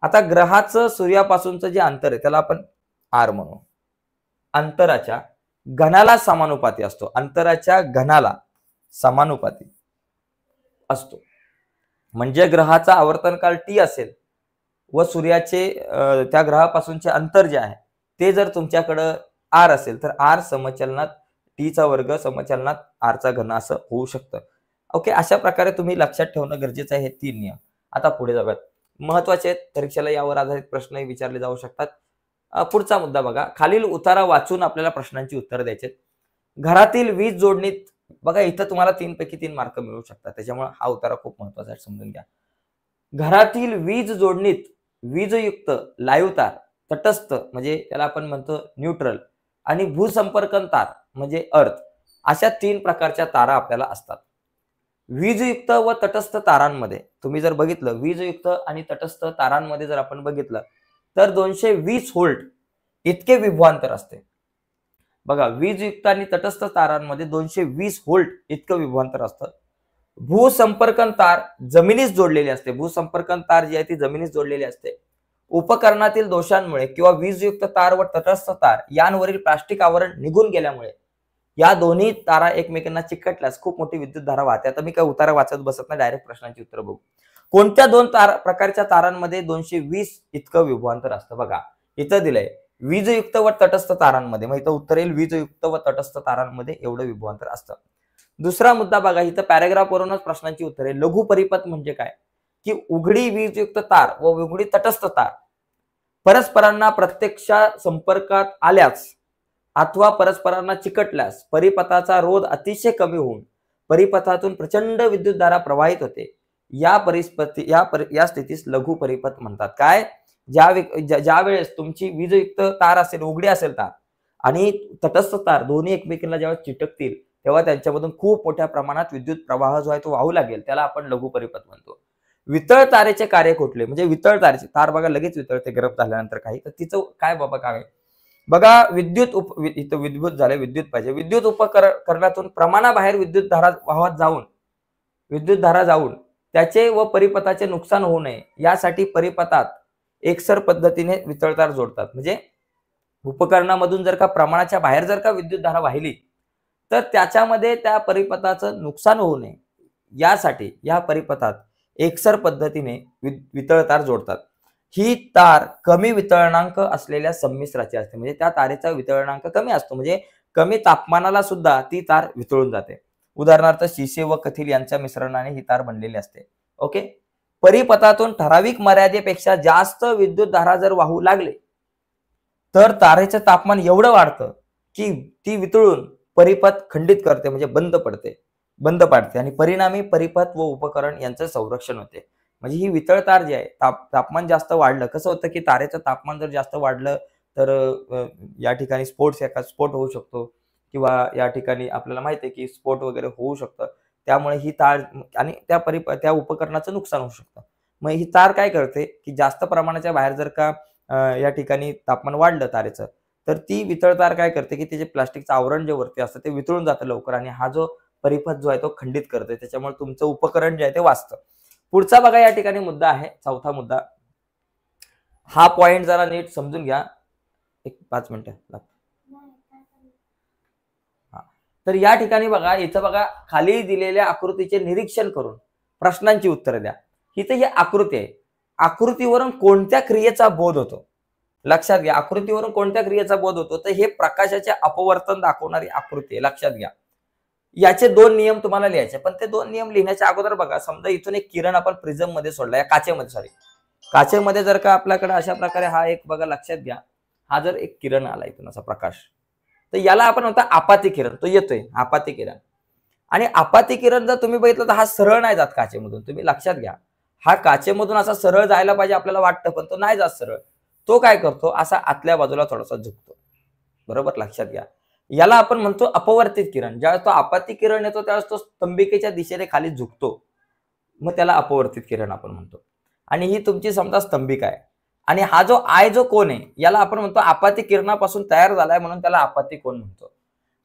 आता ग्रहाचं सूर्यापासूनचं जे अंतर आहे त्याला आपण आर म्हणू, अंतराच्या घनाला समानुपाती असतो, अंतराच्या घनाला समानुपाती असतो. म्हणजे ग्रहाचा आवर्तन काळ टी असेल व सूर्याचे त्या ग्रहापासूनचे अंतर जे आहे ते जर तुमच्याकडं आर असेल तर आर समचलनात टीचा वर्ग समचलनात आरचा घन असं होऊ शकतं. ओके, अशा प्रकारे तुम्ही लक्षात ठेवणं गरजेचं आहे हे 3 नियम. आता पुढे जाऊयात, महत्वाचे आहेत, परीक्षेला यावर आधारित प्रश्नही विचारले जाऊ शकतात. पुढचा मुद्दा बघा, खालील उतारा वाचून आपल्याला प्रश्नांची उत्तरं द्यायची. घरातील वीज जोडणीत, बघा इथं तुम्हाला 3 पैकी 3 मार्क मिळू शकतात, त्याच्यामुळे हा उतारा खूप महत्वाचा आहे, समजून घ्या. घरातील वीज जोडणीत वीजयुक्त, लाईव्ह तार, तटस्थ म्हणजे त्याला आपण म्हणतो न्यूट्रल आणि भूसंपर्क तार म्हणजे अर्थ, अशा 3 प्रकारच्या तारा आपल्याला असतात. वीजयुक्त व तटस्थ तारांमध्ये तुम्ही जर बघितलं, वीजयुक्त आणि तटस्थ तारांमध्ये जर आपण बघितलं तर 220 व्होल्ट इतके विभवांतर असते. बघा, वीजयुक्त आणि तटस्थ तारांमध्ये 220 व्होल्ट इतकं विभवांतर असतं. भूसंपर्क तार जमिनीस जोडलेली असते, भूसंपर्क तार जी आहे ती जमिनीस जोडलेली असते. उपकरणातील दोषांमुळे किंवा वीजयुक्त तार व तटस्थ तार यांवरील प्लास्टिक आवरण निघून गेल्यामुळे या दोन्ही तारा एकमेकांना चिकटल्यास खूप मोठी विद्युत धारा वाहते. आता मी काय उतारा वाचत बसत नाही, डायरेक्ट प्रश्नांची उत्तर बघू. कोणत्या 2 प्रकारच्या तारांमध्ये 220 इतकं विभवांतर असतं? बघा इथं दिलंय वीजयुक्त व तटस्थ तारांमध्ये, मग इथं उत्तर येईल वीजयुक्त व तटस्थ तारांमध्ये एवढं विभवांतर असतं. दुसरा मुद्दा बघा, इथं पॅराग्राफ वरूनच प्रश्नांची उत्तरे. लघु परिपथ म्हणजे काय? की उघडी वीजयुक्त तार व उघडी तटस्थ तार परस्परांना प्रत्यक्ष संपर्कात आल्यास अथवा परस्परांना चिकटल्यास परिपथाचा रोध अतिशय कमी होऊन परिपथातून प्रचंड विद्युतधारा प्रवाहित होते. या स्थितीस लघु परिपथ म्हणतात. काय? ज्या वेळेस तुमची वीजयुक्त तार असेल, उघडी असेल तार आणि तटस्थ तार दोन्ही एकमेकांना जेव्हा चिटकतील तेव्हा त्यांच्यामधून खूप मोठ्या प्रमाणात विद्युत प्रवाह जो आहे तो वाहू लागेल, त्याला आपण लघु परिपथ म्हणतो. वितळ तारेचे कार्य कुठले? म्हणजे वितळ तारेचे, तार बघा लगेच वितळते गरम झाल्यानंतर काही, तर तिचं काय बाबा काय आहे? बघा, इथं विद्युत झाले, विद्युत पाहिजे. विद्युत उपकरणातून प्रमाणाबाहेर विद्युत धारा जाऊन त्याचे व परिपथाचे नुकसान होऊ नये यासाठी परिपथात एकसर पद्धतीने वितळ तार जोडतात. म्हणजे उपकरणामधून जर का प्रमाणाच्या बाहेर जर का विद्युत धारा वाहिली तर त्याच्यामध्ये त्या परिपथाचं नुकसान होऊ नये यासाठी या परिपथात एकसर पद्धतीने वितळ तार जोडतात. ही तार कमी वितळणांक असलेल्या संमिश्राची असते, म्हणजे त्या तारेचा वितळणांक कमी असतो, म्हणजे कमी तापमानाला सुद्धा ती तार वितळून जाते. उदाहरणार्थ शिसे व कथील यांच्या मिश्रणाने ही तार बनलेली असते. ओके, परिपथातून ठराविक मर्यादेपेक्षा जास्त विद्युत धारा जर वाहू लागले तर तारेचं तापमान एवढं वाढतं की ती वितळून परिपथ खंडित करते, म्हणजे बंद पाडते आणि परिणामी परिपथ व उपकरण यांचं संरक्षण होते. म्हणजे ही वितळ तार जी आहे, तापमान जास्त वाढलं, कसं होतं की तारेचं तापमान जर जास्त वाढलं तर या ठिकाणी स्फोट होऊ शकतो किंवा या ठिकाणी आपल्याला माहिती आहे की स्फोट वगैरे होऊ शकतं. त्यामुळे ही तार आणि त्या उपकरणाचं नुकसान होऊ शकतं. मग ही तार काय करते की जास्त प्रमाणाच्या बाहेर जर का या ठिकाणी तापमान वाढलं तारेचं, तर ती वितळ तार काय करते की त्याचे प्लास्टिकचं आवरण जे वरती असतं ते वितळून जातं लवकर आणि हा जो परिपथ जो आहे तो खंडित करते, त्याच्यामुळे तुमचं उपकरण जे आहे ते वाचतं. पुढचा बघा या ठिकाणी मुद्दा आहे, चौथा मुद्दा. हा पॉइंट जरा नीट समजून घ्या, एक 5 मिनिटं. तर या ठिकाणी बघा, इथं बघा खाली दिलेल्या आकृतीचे निरीक्षण करून प्रश्नांची उत्तरं द्या. इथं ही आकृती आहे, आकृतीवरून कोणत्या क्रियेचा बोध होतो? लक्षात घ्या, आकृतीवरून कोणत्या क्रियेचा बोध होतो? तर हे प्रकाशाचे अपवर्तन दाखवणारी आकृती आहे, लक्षात घ्या. याचे 2 नियम तुम्हाला लिहायचे, पण ते 2 नियम लिहिण्याच्या अगोदर बघा, समजा इथून एक किरण आपण प्रिझम मध्ये सोडला, या काचेमध्ये, सॉरी काचेमध्ये जर का आपल्याकडे अशा प्रकारे हा एक बघा, लक्षात घ्या, हा जर एक किरण आला इथून असा प्रकाश, तर याला आपण म्हणतो आपाती किरण. तो येतोय आपाती किरण. आणि आपाती किरण जर तुम्ही बघितलं तर हा सरळ नाही जात काचेमधून. तुम्ही लक्षात घ्या, हा काचेमधून असा सरळ जायला पाहिजे आपल्याला वाटतं, पण तो नाही जात सरळ. तो काय करतो, असा आतल्या बाजूला थोडासा झुकतो. बरोबर, लक्षात घ्या. याला आपण म्हणतो अपवर्तित किरण. ज्यावेळेस तो आपाती किरण येतो त्यावेळेस तो स्तंभिकेच्या दिशेने खाली झुकतो, मग त्याला अपवर्तित किरण आपण म्हणतो. आणि ही तुमची समजा स्तंभिका आहे, आणि हा जो आय जो कोन आहे याला आपण म्हणतो आपाती किरणापासून तयार झालाय म्हणून त्याला आपाती कोन म्हणतो.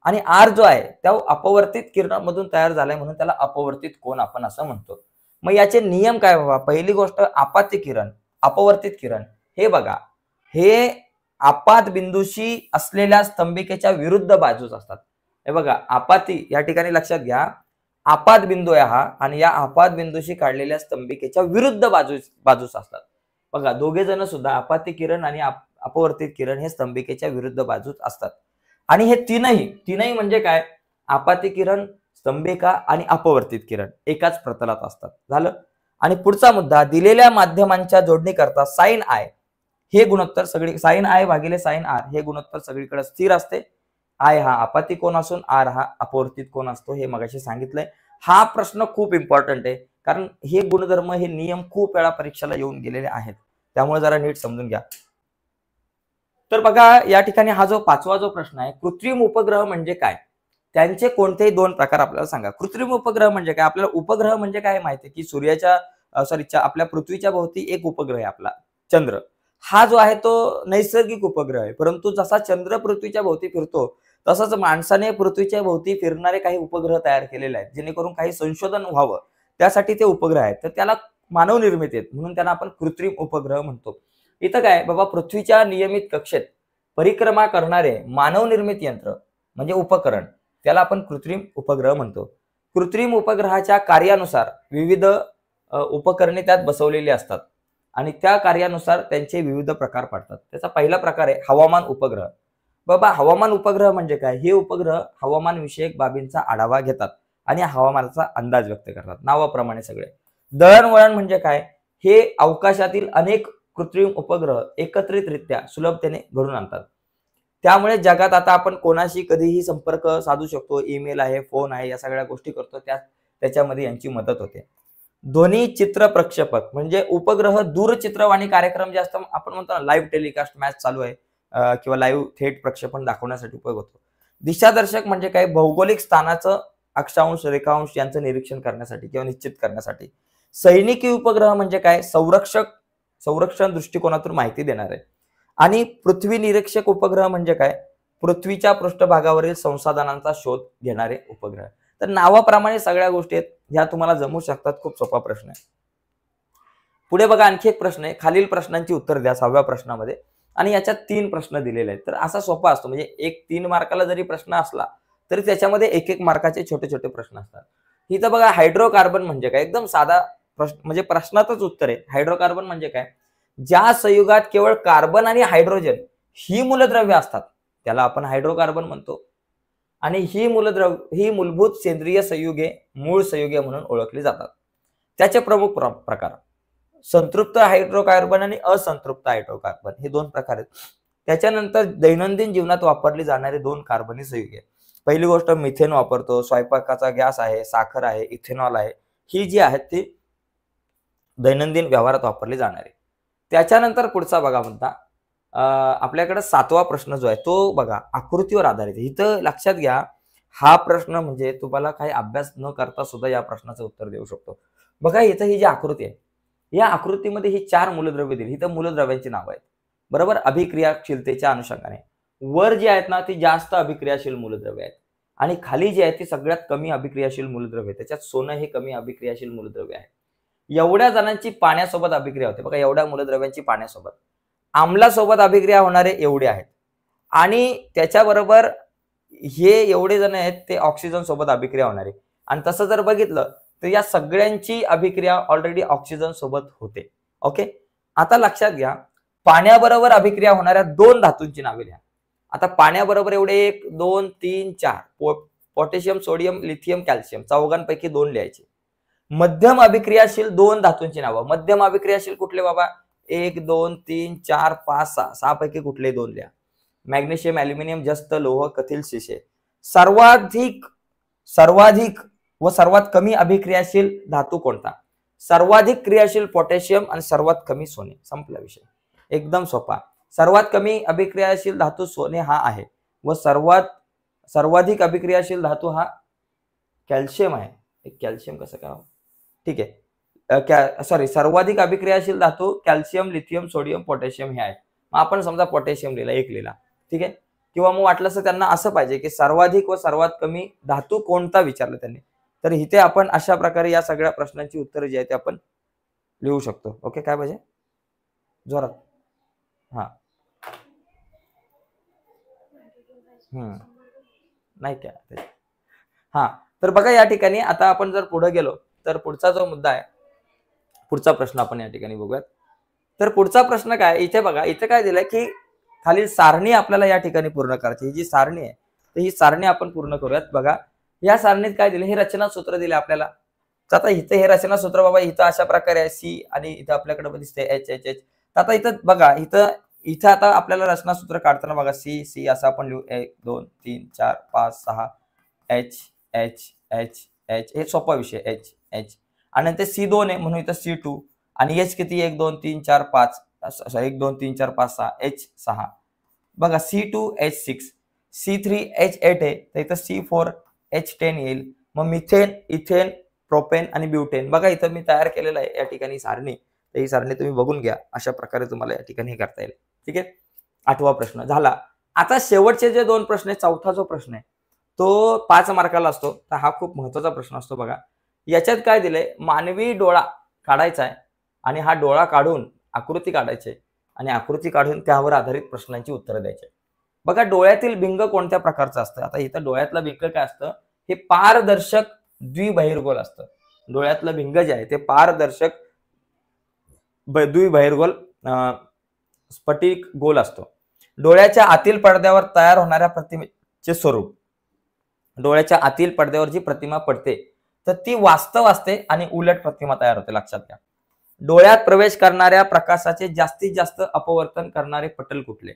आणि आर जो आहे त्या अपवर्तित किरणामधून तयार झालाय म्हणून त्याला अपवर्तित कोन आपण असं म्हणतो. मग याचे नियम काय बाबा? पहिली गोष्ट, आपाती किरण, अपवर्तित किरण, हे बघा, हे आपात बिंदूशी असलेल्या स्तंभिकेच्या विरुद्ध बाजूस असतात. हे बघा, आपाती या ठिकाणी लक्षात घ्या, आपात बिंदू आहे हा, आणि या आपात बिंदूशी काढलेल्या स्तंभिकेच्या विरुद्ध बाजूस असतात. बघा, दोघे जण सुद्धा आपाती किरण आणि अपवर्तित किरण हे स्तंभिकेच्या विरुद्ध बाजूस असतात. आणि हे तीनही म्हणजे काय? आपाती किरण, स्तंभिका आणि अपवर्तित किरण एकाच प्रतलात असतात. झालं. आणि पुढचा मुद्दा, दिलेल्या माध्यमांच्या जोडणीकरता साइन आय हे गुणोत्तर साइन आय भागिले साइन आर हे गुणोत्तर सगळीकडे स्थिर असते. आय हा आपाती कोन असून आर हा अपवर्तित कोन असतो, हे मगाशी सांगितलंय. हा प्रश्न खूप इम्पॉर्टंट आहे, कारण हे गुणधर्म, हे नियम खूप वेळा परीक्षेला येऊन गेलेले आहेत, त्यामुळे जरा नीट समजून घ्या. तर बघा, या ठिकाणी हा जो 5वा जो प्रश्न आहे, कृत्रिम उपग्रह म्हणजे काय? त्यांचे कोणतेही 2 प्रकार आपल्याला सांगा. कृत्रिम उपग्रह म्हणजे काय? आपल्याला उपग्रह म्हणजे काय माहिती आहे की सूर्याच्या आपल्या पृथ्वीच्या भोवती एक उपग्रह आहे आपला चंद्र. हा जो आहे तो नैसर्गिक उपग्रह आहे, परंतु जसा चंद्र पृथ्वीच्या भोवती फिरतो तसंच माणसाने पृथ्वीच्या भोवती फिरणारे काही उपग्रह तयार केलेले आहेत, जेणेकरून काही संशोधन व्हावं त्यासाठी ते उपग्रह आहेत. तर त्याला मानव निर्मित आहेत म्हणून त्यांना आपण कृत्रिम उपग्रह म्हणतो. इथं काय बाबा, पृथ्वीच्या नियमित कक्षेत परिक्रमा करणारे मानव निर्मित यंत्र म्हणजे उपकरण, त्याला आपण कृत्रिम उपग्रह म्हणतो. कृत्रिम उपग्रहाच्या कार्यानुसार विविध उपकरणे त्यात बसवलेली असतात आणि त्या कार्यानुसार त्यांचे विविध प्रकार पडतात. त्याचा पहिला प्रकार आहे हवामान उपग्रह. बाबा, हवामान उपग्रह म्हणजे काय? हे उपग्रह हवामान विषयक बाबींचा आढावा घेतात आणि हवामानाचा अंदाज व्यक्त करतात, नावाप्रमाणे सगळे. दळणवळण म्हणजे काय? हे अवकाशातील अनेक कृत्रिम उपग्रह एकत्रितरित्या सुलभतेने घडून आणतात. त्यामुळे जगात आता आपण कोणाशी कधीही संपर्क साधू शकतो. ईमेल आहे, फोन आहे, या सगळ्या गोष्टी करतो, त्याच्यामध्ये यांची मदत होते. ध्वनी चित्र प्रक्षेपक म्हणजे उपग्रह दूरचित्रवाणी कार्यक्रम जे असतात, आपण म्हणतो ना लाईव्ह टेलिकास्ट, मॅच चालू आहे किंवा लाईव्ह थेट प्रक्षेपण दाखवण्यासाठी उपयोग होतो. दिशादर्शक म्हणजे काय? भौगोलिक स्थानाचं अक्षांश, रेखांश यांचं निरीक्षण करण्यासाठी किंवा निश्चित करण्यासाठी. सैनिकी उपग्रह म्हणजे काय? संरक्षण दृष्टिकोनातून माहिती देणार आहे. आणि पृथ्वी निरीक्षक उपग्रह म्हणजे काय? पृथ्वीच्या पृष्ठभागावरील संसाधनांचा शोध घेणारे उपग्रह. तर नावाप्रमाणे सगळ्या गोष्टी आहेत, ह्या तुम्हाला जमू शकतात. खूप सोपा प्रश्न आहे. पुढे बघा, आणखी एक प्रश्न आहे. खालील प्रश्नांची उत्तर द्या 6व्या प्रश्नामध्ये, आणि याच्यात 3 प्रश्न दिलेले आहेत. तर असा सोपा असतो, म्हणजे एक 3 मार्काला जरी प्रश्न असला तरी त्याच्यामध्ये 1-1 मार्काचे छोटे छोटे प्रश्न असतात. इथं बघा, हायड्रोकार्बन म्हणजे काय? एकदम साधा प्रश्न, म्हणजे प्रश्नातच उत्तर आहे. हायड्रोकार्बन म्हणजे काय? ज्या संयुगात केवळ कार्बन आणि हायड्रोजन ही मूलद्रव्य असतात त्याला आपण हायड्रोकार्बन म्हणतो. आणि ही मूलभूत सेंद्रिय संयुगे मूळ संयुगे म्हणून ओळखली जातात. त्याचे प्रमुख प्रकार संतृप्त हायड्रोकार्बन आणि असंतृप्त हायड्रोकार्बन हे 2 प्रकार आहेत. त्याच्यानंतर दैनंदिन जीवनात वापरली जाणारे 2 कार्बनी संयुगे. पहिली गोष्ट मिथेन वापरतो, स्वयंपाकाचा गॅस आहे, साखर आहे, इथेनॉल आहे, ही जी आहेत ती दैनंदिन व्यवहारात वापरली जाणारे. त्याच्यानंतर पुढचा बघा मुद्दा, आपल्याकडे 7वा प्रश्न जो आहे तो बघा आकृतीवर आधारित आहे. इथं लक्षात घ्या, हा प्रश्न म्हणजे तुम्हाला काही अभ्यास न करता सुद्धा या प्रश्नाचं उत्तर देऊ शकतो. बघा, इथं ही जी आकृती आहे, या आकृतीमध्ये ही 4 मूलद्रव्ये दिली. इथं मूलद्रव्यांची नावं आहेत, बरोबर, अभिक्रियाशीलतेच्या अनुषंगाने. वर जी आहेत ना ती जास्त अभिक्रियाशील मूलद्रव्य आहेत, आणि खाली जी आहे ती सगळ्यात कमी अभिक्रियाशील मूलद्रव्य. त्याच्यात सोनं हे कमी अभिक्रियाशील मूलद्रव्य आहे. एवढ्या जणांची पाण्यासोबत अभिक्रिया होते. बघा, एवढ्या मूलद्रव्यांची पाण्यासोबत. आम्लासोबत अभिक्रिया होणारे एवढे आहेत, आणि त्याच्याबरोबर हे एवढे जण आहेत ते ऑक्सिजन सोबत अभिक्रिया होणारे. आणि तसं जर बघितलं तर या सगळ्यांची अभिक्रिया ऑलरेडी ऑक्सिजन सोबत होते. ओके, आता लक्षात घ्या, पाण्याबरोबर अभिक्रिया होणाऱ्या 2 धातूंची नावे लिहा. आता पाण्याबरोबर एवढे 1 2 3 4 पोटॅशियम, सोडियम, लिथियम, कॅल्शियम चौघांपैकी 2 लिहायचे. मध्यम अभिक्रियाशील 2 धातूंची नावं. मध्यम अभिक्रियाशील कुठले बाबा? 1 2 3 4 5 6 6 पैकी कुठले 2 लिहा. मॅग्नेशियम, ॲल्युमिनियम, जस्त, लोह, कथिल, शिसे. सर्वाधिक व सर्वात कमी अभिक्रियाशील धातू कोणता? सर्वाधिक क्रियाशील पोटॅशियम आणि सर्वात कमी सोने. संपला विषय. एकदम सोपा. सर्वात कमी अभिक्रियाशील धातू सोने हा आहे व सर्वाधिक अभिक्रियाशील धातू हा कॅल्शियम आहे. कॅल्शियम कसं करावं? ठीक आहे. सर्वाधिक अभिक्रियाशील धातू कॅल्शियम, लिथियम, सोडियम, पोटॅशियम हे आहे. मग आपण समजा पोटॅशियम लिहिला, 1 लिहिला. ठीक आहे. किंवा मग वाटलं असं त्यांना असं पाहिजे की सर्वाधिक व सर्वात कमी धातू कोणता विचारलं त्यांनी. तर इथे आपण अशा प्रकारे या सगळ्या प्रश्नांची उत्तरं जी आहेत ते आपण लिहू शकतो. ओके, काय पाहिजे? जोरात. हा. नाही काय? हा. तर बघा या ठिकाणी आता आपण जर पुढे गेलो तर पुढचा जो मुद्दा आहे, पुढचा प्रश्न आपण या ठिकाणी बघूयात. तर पुढचा प्रश्न काय? इथे बघा, इथे काय दिलंय की खालील सारणी आपल्याला या ठिकाणी पूर्ण करायची. ही जी सारणी आहे तर ही सारणी आपण पूर्ण करूयात. बघा या सारणीत काय दिले? हे रचना सूत्र दिले आपल्याला. आता इथे हे रचना सूत्र बाबा इथं अशा प्रकारे आहे सी आणि इथं आपल्याकडे दिसते एच एच एच. आता इथं बघा, इथं आता आपल्याला रचना सूत्र काढताना बघा सी सी असं आपण लिहू 1 2 3 4 5 6 एच एच एच एच. हे सोपा विषय एच एच. आणि ते C2 आहे म्हणून इथं C2 आणि एच किती? 1 2 3 4 5 1 2 3 4 5 6 एच 6. बघा C2 H6, C3 H8 आहे तर इथं C4 H10 येईल. मग मिथेन, इथेन, प्रोपेन आणि ब्युटेन. बघा इथं मी तयार केलेलं आहे या ठिकाणी सारणी. तर ही सारणी तुम्ही बघून घ्या. अशा प्रकारे तुम्हाला या ठिकाणी हे करता येईल. ठीक आहे. 8वा प्रश्न झाला. आता शेवटचे जे 2 प्रश्न आहेत, चौथा जो प्रश्न आहे तो 5 मार्काला असतो. तर हा खूप महत्वाचा प्रश्न असतो. बघा याच्यात काय दिलंय? मानवी डोळा काढायचा आहे आणि हा डोळा काढून आकृती काढायची आणि आकृती काढून त्यावर आधारित प्रश्नांची उत्तरं द्यायची. बघा डोळ्यातील भिंग कोणत्या प्रकारचं असतं? आता इथं डोळ्यातलं भिंग काय असतं? हे पारदर्शक द्विबहिर्गोल असतं. डोळ्यातलं भिंग जे आहे ते पारदर्शक द्विबहिर्गोल स्फटिक गोल असतो. डोळ्याच्या आतील पडद्यावर तयार होणाऱ्या प्रतिमेचे स्वरूप, डोळ्याच्या आतील पडद्यावर जी प्रतिमा पडते तर ती वास्तव असते आणि उलट प्रतिमा तयार होते. लक्षात घ्या. डोळ्यात प्रवेश करणाऱ्या प्रकाशाचे जास्तीत जास्त अपवर्तन करणारे पटल कुठले?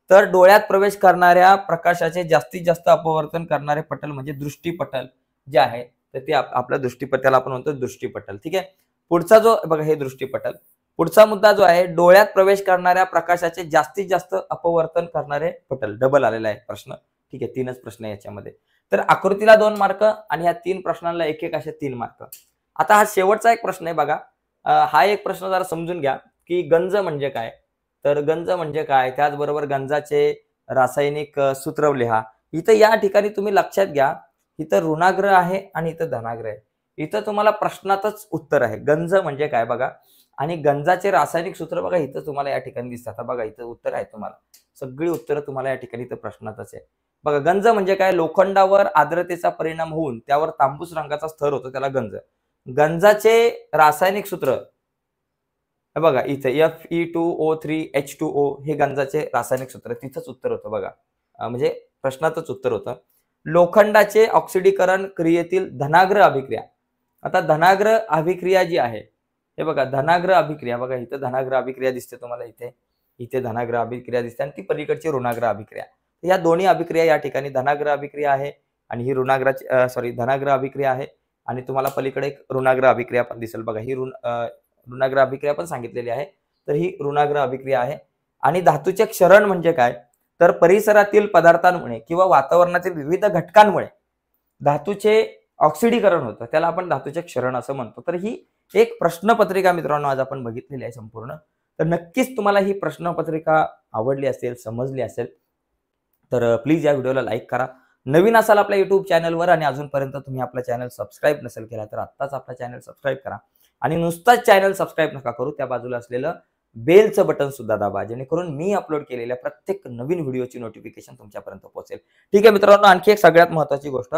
तर डोळ्यात प्रवेश करणाऱ्या प्रकाशाचे जास्तीत जास्त अपवर्तन करणारे पटल म्हणजे दृष्टीपटल जे आहे तर ते आपल्या दृष्टीपटलाला आपण म्हणतो दृष्टीपटल. ठीक आहे. पुढचा जो बघा हे दृष्टीपटल. पुढचा मुद्दा जो आहे डोळ्यात प्रवेश करणाऱ्या प्रकाशाचे जास्तीत जास्त अपवर्तन करणारे पटल. डबल आलेला आहे प्रश्न. ठीक आहे. 3च प्रश्न आहे याच्यामध्ये. तर आकृतीला 2 मार्क आणि ह्या 3 प्रश्नांना एक एक असे 3 मार्क. आता हा शेवटचा एक प्रश्न आहे बघा. हा एक प्रश्न जरा समजून घ्या की गंज म्हणजे काय? तर गंज म्हणजे काय? त्याचबरोबर गंजाचे रासायनिक सूत्र लिहा. इथं या ठिकाणी तुम्ही लक्षात घ्या, इथं ऋणाग्र आहे आणि इथं धनाग्र आहे. इथं तुम्हाला प्रश्नातच उत्तर आहे. गंज म्हणजे काय बघा आणि गंजाचे रासायनिक सूत्र बघा इथं तुम्हाला या ठिकाणी दिसतात. बघा इथं उत्तर आहे. तुम्हाला सगळी उत्तरं तुम्हाला या ठिकाणी इथं प्रश्नातच आहे. बघा गंज म्हणजे काय? लोखंडावर आर्द्रतेचा परिणाम होऊन त्यावर तांबूस रंगाचा स्तर होतो त्याला गंज. गंजाचे रासायनिक सूत्र बघा इथे Fe2O3H2O हे गंजाचे रासायनिक सूत्र. तिथंच उत्तर होतं बघा. म्हणजे प्रश्नातच उत्तर होतं. लोखंडाचे ऑक्सिडीकरण क्रियेतील धनाग्र अभिक्रिया. आता धनाग्र अभिक्रिया जी आहे हे बघा धनाग्र अभिक्रिया. बघा इथं धनाग्र अभिक्रिया दिसते तुम्हाला. इथे धनाग्र अभिक्रिया दिसते आणि ती पलीकडची ऋणाग्र अभिक्रिया. या दोन्ही अभिक्रिया या ठिकाणी धनाग्र अभिक्रिया आहे आणि ही धनाग्र अभिक्रिया आहे आणि तुम्हाला पलीकडे एक ऋणाग्र अभिक्रिया पण दिसेल. बघा ही ऋणाग्र अभिक्रिया पण सांगितलेली आहे. तर ही ऋणाग्र अभिक्रिया आहे. आणि धातूचे क्षरण म्हणजे काय? तर परिसरातील पदार्थांमुळे किंवा वातावरणातील विविध घटकांमुळे धातूचे ऑक्सिडीकरण होतं. त्याला आपण धातूचे क्षरण असं म्हणतो. तर ही एक प्रश्नपत्रिका मित्रांनो आज आपण बघितलेली आहे संपूर्ण. तर नक्कीच तुम्हाला ही प्रश्नपत्रिका आवडली असेल, समजली असेल तर प्लीज या व्हिडिओला लाईक करा. नवीन असाल आपल्या YouTube चॅनलवर आणि अजूनपर्यंत तुम्ही आपला चॅनल सबस्क्राईब नसेल केला तर आत्ताच आपला चॅनल सबस्क्राईब करा. आणि नुसताच चॅनल सबस्क्राईब नका करू, त्या बाजूला असलेलं बेलचं बटन सुद्धा दाबा, जेणेकरून मी अपलोड केलेल्या प्रत्येक नवीन व्हिडिओची नोटिफिकेशन तुमच्यापर्यंत पोहोचेल. ठीक आहे मित्रांनो. आणखी एक सगळ्यात महत्त्वाची गोष्ट,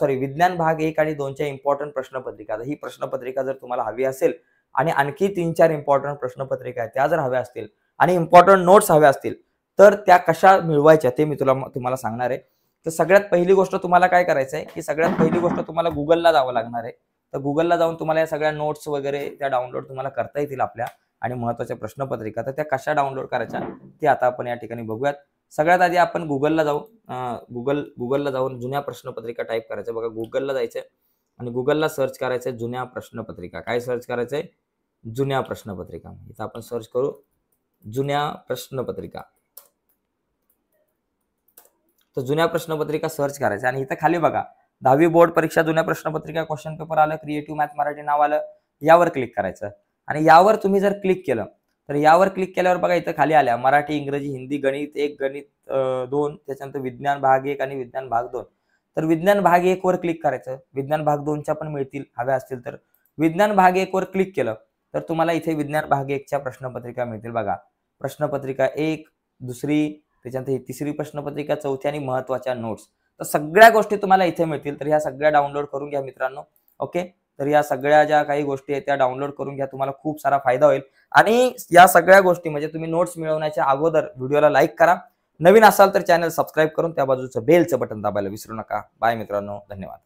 विज्ञान भाग 1 आणि 2च्या इम्पॉर्टंट प्रश्नपत्रिका. ही प्रश्नपत्रिका जर तुम्हाला हवी असेल आणि आणखी 3-4 इम्पॉर्टंट प्रश्नपत्रिका आहेत त्या जर हव्या असतील आणि इम्पॉर्टंट नोट्स हव्या असतील तर त्या कशा मिळवायच्या ते मी तुम्हाला सांगणार आहे. तर सगळ्यात पहिली गोष्ट तुम्हाला काय करायचं आहे की सगळ्यात पहिली गोष्ट तुम्हाला गुगलला जावं लागणार आहे. तर गुगलला जाऊन तुम्हाला या सगळ्या नोट्स वगैरे त्या डाउनलोड तुम्हाला करता येतील आपल्या आणि महत्त्वाच्या प्रश्नपत्रिका. तर त्या कशा डाउनलोड करायच्या ते आता आपण या ठिकाणी बघूयात. सगळ्यात आधी आपण गुगलला जाऊन जुन्या प्रश्नपत्रिका टाईप करायचं. बघा गुगलला जायचं आणि गुगलला सर्च करायचं जुन्या प्रश्नपत्रिका. काय सर्च करायचंय? जुन्या प्रश्नपत्रिका. इथं आपण सर्च करू जुन्या प्रश्नपत्रिका. तर जुन्या प्रश्नपत्रिका सर्च करायचं आणि इथं खाली बघा 10वी बोर्ड परीक्षा जुन्या प्रश्नपत्रिका क्वेश्चन पेपर आलं, क्रिएटिव्ह मॅथ मराठी नाव आलं, यावर क्लिक करायचं आणि यावर तुम्ही जर क्लिक केलं तर यावर क्लिक केल्यावर बघा इथं खाली आल्या मराठी, इंग्रजी, हिंदी, गणित 1, गणित 2, त्याच्यानंतर विज्ञान भाग 1 आणि विज्ञान भाग 2. तर विज्ञान भाग 1 वर क्लिक करायचं. विज्ञान भाग 2च्या पण मिळतील हव्या असतील तर. विज्ञान भाग 1 वर क्लिक केलं तर तुम्हाला इथे विज्ञान भाग 1च्या प्रश्नपत्रिका मिळतील. बघा प्रश्नपत्रिका 1, दुसरी, त्याच्यानंतर ही तिसरी प्रश्नपत्रिका, चौथी आणि महत्त्वाच्या नोट्स. तर सगळ्या गोष्टी तुम्हाला इथे मिळतील. तर ह्या सगळ्या डाउनलोड करून घ्या मित्रांनो. ओके, तर या सगळ्या ज्या काही गोष्टी आहेत त्या डाउनलोड करून घ्या. तुम्हाला खूप सारा फायदा होईल आणि या सगळ्या गोष्टी म्हणजे तुम्ही नोट्स मिळवण्याच्या अगोदर व्हिडिओला लाईक करा. नवीन असाल तर चॅनल सबस्क्राईब करून त्या बाजूचं बेलचं बटन दाबायला विसरू नका. बाय मित्रांनो, धन्यवाद.